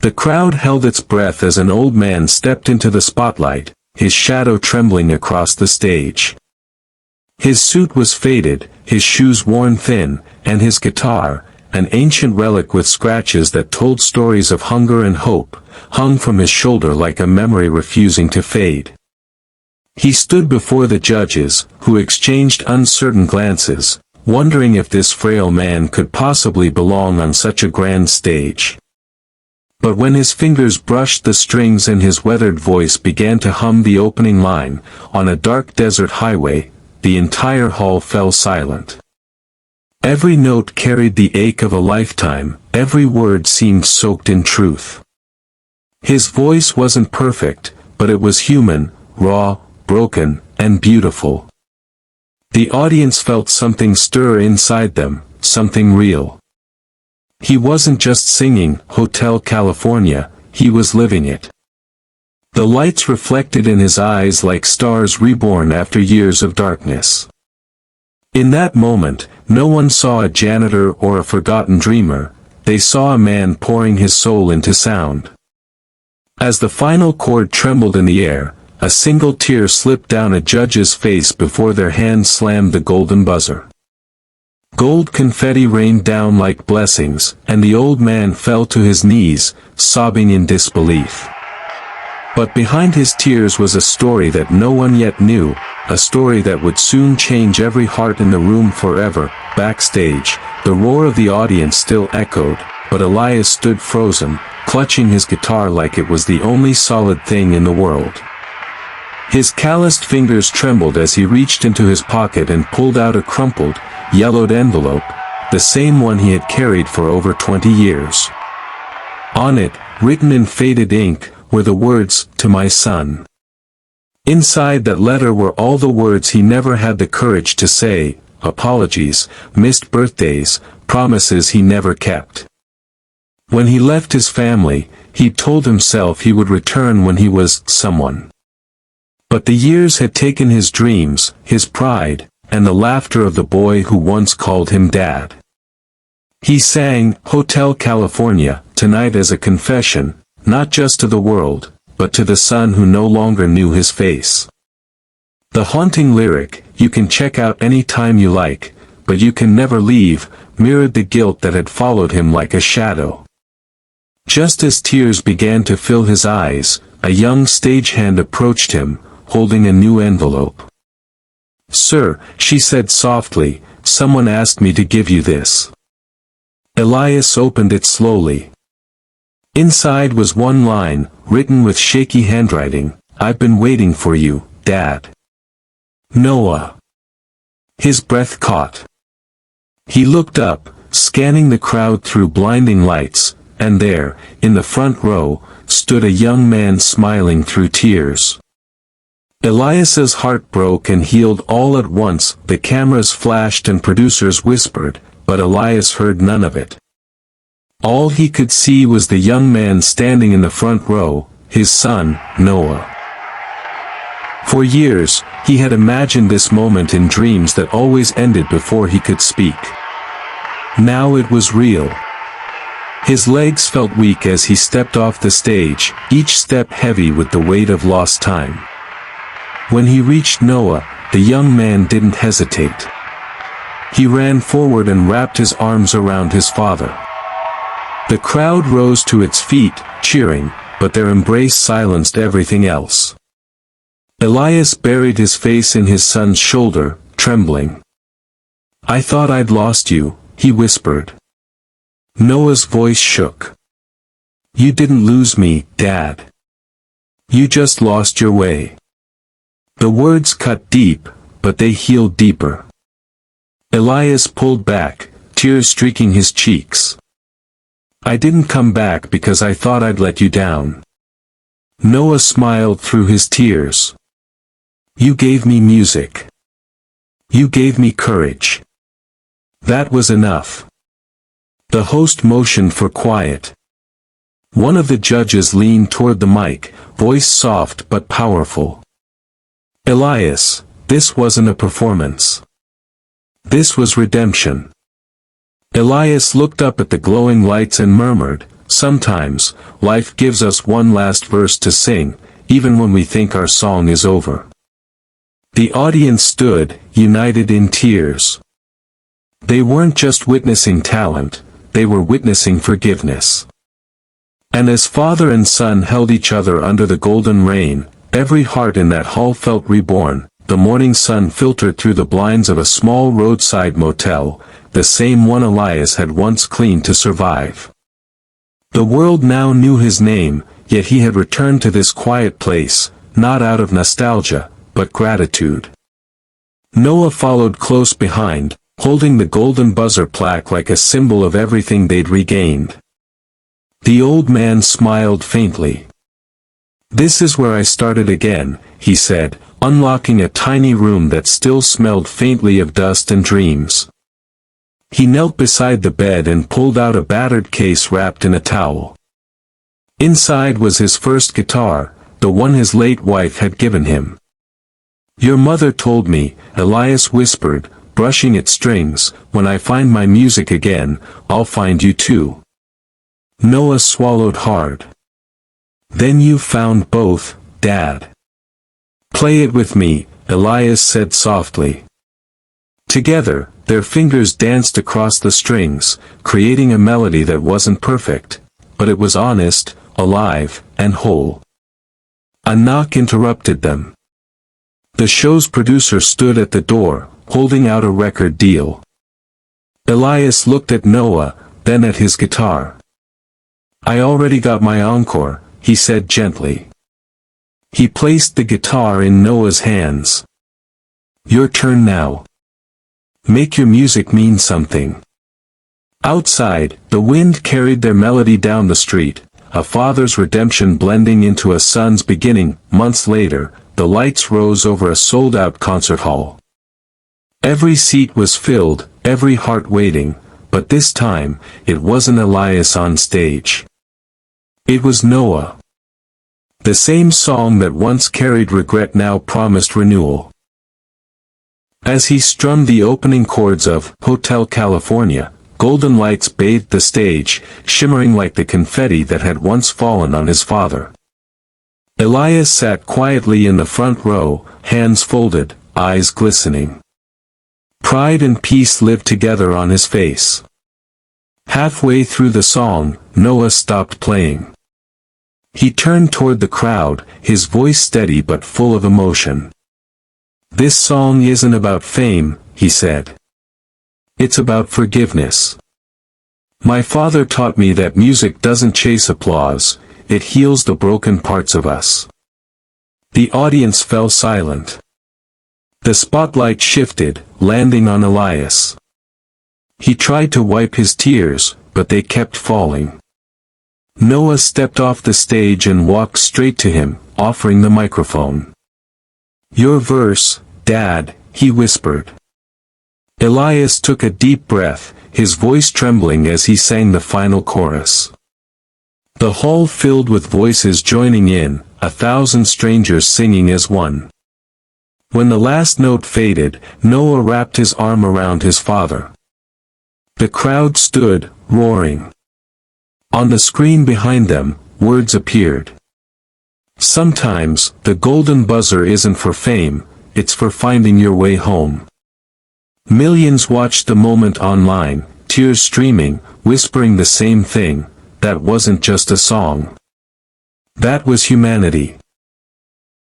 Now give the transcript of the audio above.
The crowd held its breath as an old man stepped into the spotlight, his shadow trembling across the stage. His suit was faded, his shoes worn thin, and his guitar, an ancient relic with scratches that told stories of hunger and hope, hung from his shoulder like a memory refusing to fade. He stood before the judges, who exchanged uncertain glances, wondering if this frail man could possibly belong on such a grand stage. But when his fingers brushed the strings and his weathered voice began to hum the opening line, "On a dark desert highway," the entire hall fell silent. Every note carried the ache of a lifetime, every word seemed soaked in truth. His voice wasn't perfect, but it was human, raw, broken, and beautiful. The audience felt something stir inside them, something real. He wasn't just singing Hotel California, he was living it. The lights reflected in his eyes like stars reborn after years of darkness. In that moment, no one saw a janitor or a forgotten dreamer, they saw a man pouring his soul into sound. As the final chord trembled in the air, a single tear slipped down a judge's face before their hand slammed the golden buzzer. Gold confetti rained down like blessings, and the old man fell to his knees, sobbing in disbelief. But behind his tears was a story that no one yet knew, a story that would soon change every heart in the room forever. Backstage, the roar of the audience still echoed, but Elias stood frozen, clutching his guitar like it was the only solid thing in the world. His calloused fingers trembled as he reached into his pocket and pulled out a crumpled, yellowed envelope, the same one he had carried for over 20 years. On it, written in faded ink, were the words, "To my son." Inside that letter were all the words he never had the courage to say, apologies, missed birthdays, promises he never kept. When he left his family, he told himself he would return when he was someone. But the years had taken his dreams, his pride, and the laughter of the boy who once called him Dad. He sang Hotel California tonight as a confession, not just to the world, but to the son who no longer knew his face. The haunting lyric, "You can check out any time you like, but you can never leave," mirrored the guilt that had followed him like a shadow. Just as tears began to fill his eyes, a young stagehand approached him, holding a new envelope. "Sir," she said softly, "someone asked me to give you this." Elias opened it slowly. Inside was one line, written with shaky handwriting, "I've been waiting for you, Dad. Noah." His breath caught. He looked up, scanning the crowd through blinding lights, and there, in the front row, stood a young man smiling through tears. Elias's heart broke and healed all at once. The cameras flashed and producers whispered, but Elias heard none of it. All he could see was the young man standing in the front row, his son, Noah. For years, he had imagined this moment in dreams that always ended before he could speak. Now it was real. His legs felt weak as he stepped off the stage, each step heavy with the weight of lost time. When he reached Noah, the young man didn't hesitate. He ran forward and wrapped his arms around his father. The crowd rose to its feet, cheering, but their embrace silenced everything else. Elias buried his face in his son's shoulder, trembling. "I thought I'd lost you," he whispered. Noah's voice shook. "You didn't lose me, Dad. You just lost your way." The words cut deep, but they healed deeper. Elias pulled back, tears streaking his cheeks. "I didn't come back because I thought I'd let you down." Noah smiled through his tears. "You gave me music. You gave me courage. That was enough." The host motioned for quiet. One of the judges leaned toward the mic, voice soft but powerful. "Elias, this wasn't a performance. This was redemption." Elias looked up at the glowing lights and murmured, sometimes, life gives us one last verse to sing, even when we think our song is over. The audience stood, united in tears. They weren't just witnessing talent, they were witnessing forgiveness. And as father and son held each other under the golden rain, every heart in that hall felt reborn. The morning sun filtered through the blinds of a small roadside motel, the same one Elias had once cleaned to survive. The world now knew his name, yet he had returned to this quiet place, not out of nostalgia, but gratitude. Noah followed close behind, holding the golden buzzer plaque like a symbol of everything they'd regained. The old man smiled faintly. "This is where I started again," he said, unlocking a tiny room that still smelled faintly of dust and dreams. He knelt beside the bed and pulled out a battered case wrapped in a towel. Inside was his first guitar, the one his late wife had given him. "Your mother told me," Elias whispered, brushing its strings, "when I find my music again, I'll find you too." Noah swallowed hard. "Then you found both, Dad." "Play it with me," Elias said softly. Together, their fingers danced across the strings, creating a melody that wasn't perfect, but it was honest, alive, and whole. A knock interrupted them. The show's producer stood at the door, holding out a record deal. Elias looked at Noah, then at his guitar. "I already got my encore," he said gently. He placed the guitar in Noah's hands. "Your turn now. Make your music mean something." Outside, the wind carried their melody down the street, a father's redemption blending into a son's beginning. Months later, the lights rose over a sold-out concert hall. Every seat was filled, every heart waiting, but this time, it wasn't Elias on stage. It was Noah. The same song that once carried regret now promised renewal. As he strummed the opening chords of Hotel California, golden lights bathed the stage, shimmering like the confetti that had once fallen on his father. Elias sat quietly in the front row, hands folded, eyes glistening. Pride and peace lived together on his face. Halfway through the song, Noah stopped playing. He turned toward the crowd, his voice steady but full of emotion. "This song isn't about fame," he said. "It's about forgiveness. My father taught me that music doesn't chase applause, it heals the broken parts of us." The audience fell silent. The spotlight shifted, landing on Elias. He tried to wipe his tears, but they kept falling. Noah stepped off the stage and walked straight to him, offering the microphone. "Your verse, Dad," he whispered. Elias took a deep breath, his voice trembling as he sang the final chorus. The hall filled with voices joining in, 1,000 strangers singing as one. When the last note faded, Noah wrapped his arm around his father. The crowd stood, roaring. On the screen behind them, words appeared. "Sometimes, the golden buzzer isn't for fame, it's for finding your way home." Millions watched the moment online, tears streaming, whispering the same thing: that wasn't just a song. That was humanity.